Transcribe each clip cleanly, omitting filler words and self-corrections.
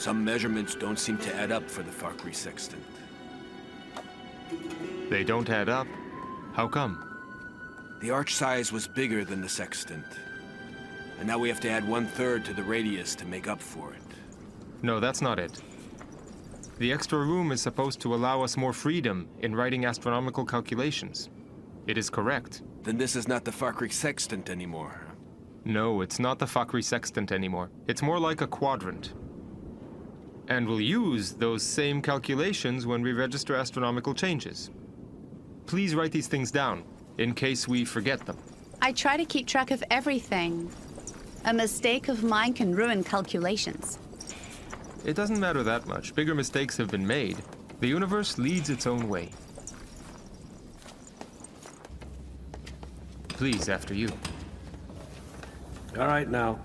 Some measurements don't seem to add up for the Fakhri sextant. They don't add up? How come? The arch size was bigger than the sextant. And now we have to add 1/3 to the radius to make up for it. No, that's not it. The extra room is supposed to allow us more freedom in writing astronomical calculations. It is correct. Then this is not the Fakhri sextant anymore. No, it's not the Fakhri sextant anymore. It's more like a quadrant. And we'll use those same calculations when we register astronomical changes. Please write these things down, in case we forget them. I try to keep track of everything. A mistake of mine can ruin calculations. It doesn't matter that much. Bigger mistakes have been made. The universe leads its own way. Please, after you. All right, now.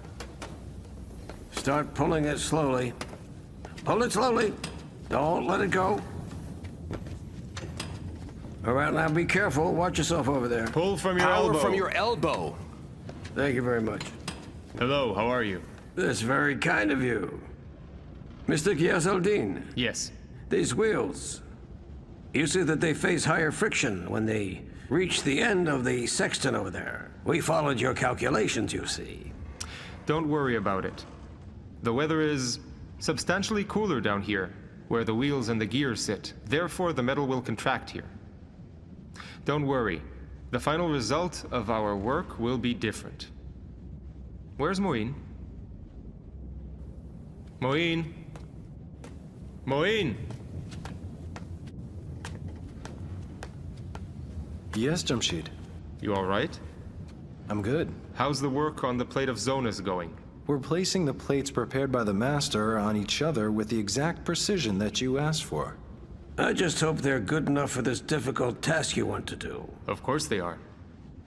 Start pulling it slowly. Pull it slowly. Don't let it go. All right, now be careful. Watch yourself over there. Pull from your Power elbow. from your elbow. Thank you very much. Hello, how are you? That's very kind of you. Mr. Ghayathuddin, Yes. these wheels, you see that they face higher friction when they reach the end of the sextant over there. We followed your calculations, you see. Don't worry about it. The weather is substantially cooler down here, where the wheels and the gears sit. Therefore, the metal will contract here. Don't worry. The final result of our work will be different. Where's Moeen? Moeen? Moeen! Yes, Jamshid. You all right? I'm good. How's the work on the plate of zonas going? We're placing the plates prepared by the master on each other with the exact precision that you asked for. I just hope they're good enough for this difficult task you want to do. Of course they are.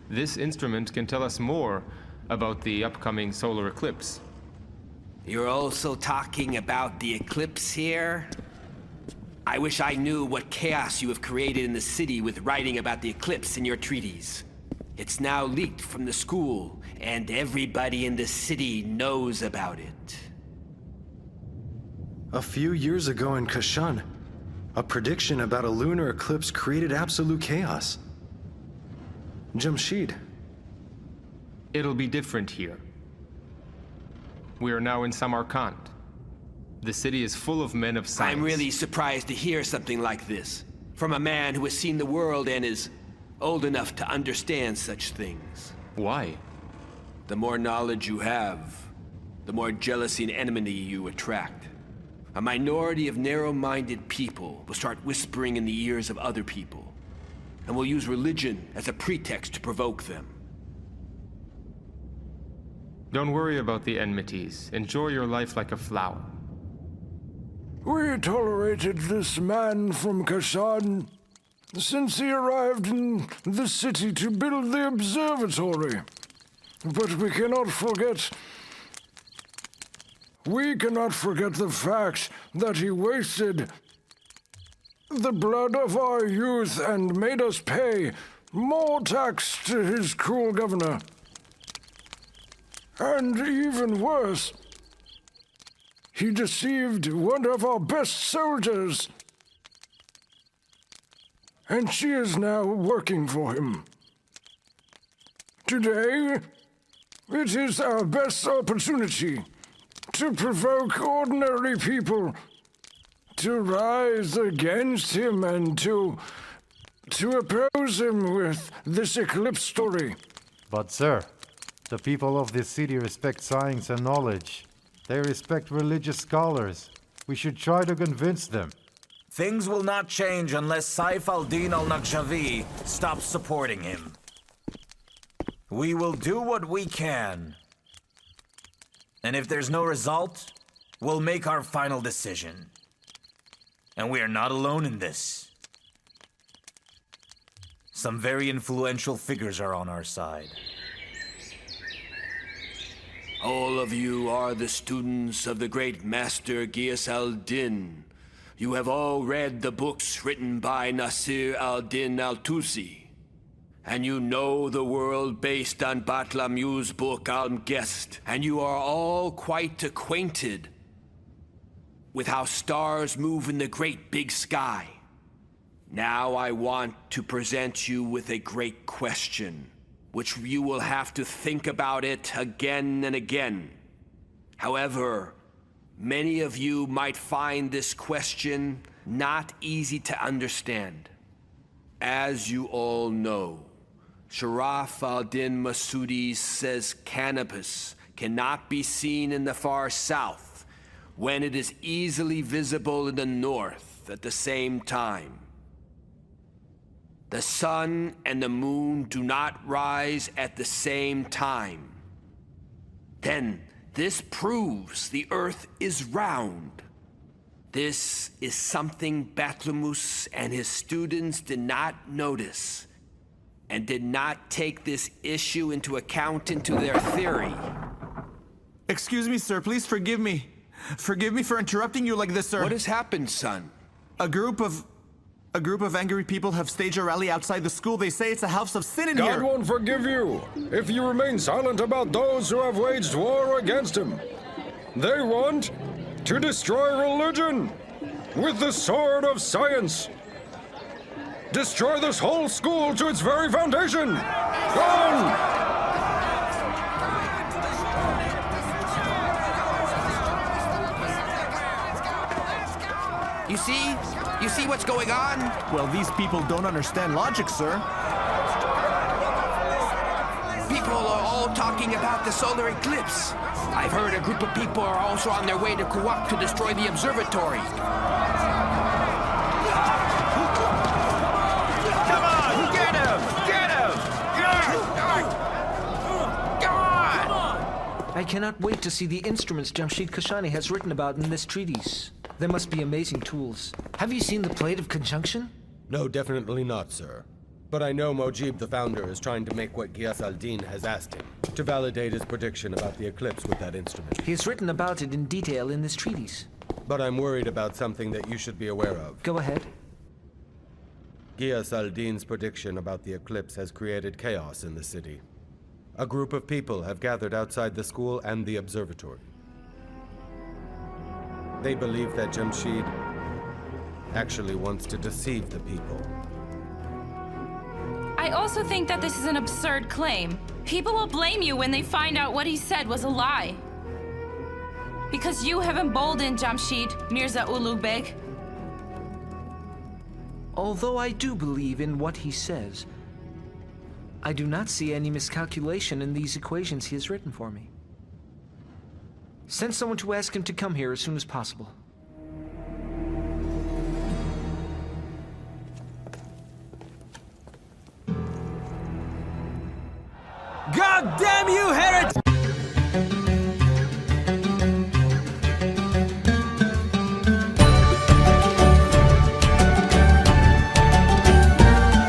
This instrument can tell us more about the upcoming solar eclipse. You're also talking about the eclipse here? I wish I knew what chaos you have created in the city with writing about the eclipse in your treatise. It's now leaked from the school, and everybody in the city knows about it. A few years ago in Kashan, a prediction about a lunar eclipse created absolute chaos. Jamshid. It'll be different here. We are now in Samarkand. The city is full of men of science. I'm really surprised to hear something like this from a man who has seen the world and is old enough to understand such things. Why? The more knowledge you have, the more jealousy and enmity you attract. A minority of narrow-minded people will start whispering in the ears of other people, and will use religion as a pretext to provoke them. Don't worry about the enmities. Enjoy your life like a flower. We tolerated this man from Kashan since he arrived in the city to build the observatory. But we cannot forget the fact that he wasted the blood of our youth and made us pay more tax to his cruel governor. And even worse, he deceived one of our best soldiers. And she is now working for him. Today, it is our best opportunity to provoke ordinary people to rise against him and to oppose him with this eclipse story. But sir, the people of this city respect science and knowledge. They respect religious scholars. We should try to convince them. Things will not change unless Saif al-Din al-Naqshbandi stops supporting him. We will do what we can. And if there's no result, we'll make our final decision. And we are not alone in this. Some very influential figures are on our side. All of you are the students of the great master Ghiyas al-Din. You have all read the books written by Nasir al-Din al-Tusi. And you know the world based on Bartholomew's book Almgest. And you are all quite acquainted with how stars move in the great big sky. Now I want to present you with a great question, which you will have to think about it again and again. However, many of you might find this question not easy to understand. As you all know, Sharaf al-Din Masudi says cannabis cannot be seen in the far south when it is easily visible in the north at the same time. The sun and the moon do not rise at the same time. Then this proves the earth is round. This is something Batlamus and his students did not notice and did not take this issue into account into their theory. Excuse me, sir. Please forgive me. Forgive me for interrupting you like this, sir. What has happened, son? A group of angry people have staged a rally outside the school. They say it's a house of sin in here. God won't forgive you if you remain silent about those who have waged war against him. They want to destroy religion with the sword of science. Destroy this whole school to its very foundation. Gone! You see what's going on? Well, these people don't understand logic, sir. People are all talking about the solar eclipse. I've heard a group of people are also on their way to Kuwait to destroy the observatory. Come on! Get him! Get him! Come on! I cannot wait to see the instruments Jamshid Kashani has written about in this treatise. They must be amazing tools. Have you seen the plate of conjunction? No, definitely not, sir. But I know Mojib, the founder, is trying to make what Ghiyas al-Din has asked him, to validate his prediction about the eclipse with that instrument. He has written about it in detail in this treatise. But I'm worried about something that you should be aware of. Go ahead. Ghiyas al-Din's prediction about the eclipse has created chaos in the city. A group of people have gathered outside the school and the observatory. They believe that Jamshid actually wants to deceive the people. I also think that this is an absurd claim. People will blame you when they find out what he said was a lie. Because you have emboldened Jamshid, Mirza Ulu Beg. Although I do believe in what he says, I do not see any miscalculation in these equations he has written for me. Send someone to ask him to come here as soon as possible. God damn you, heretic!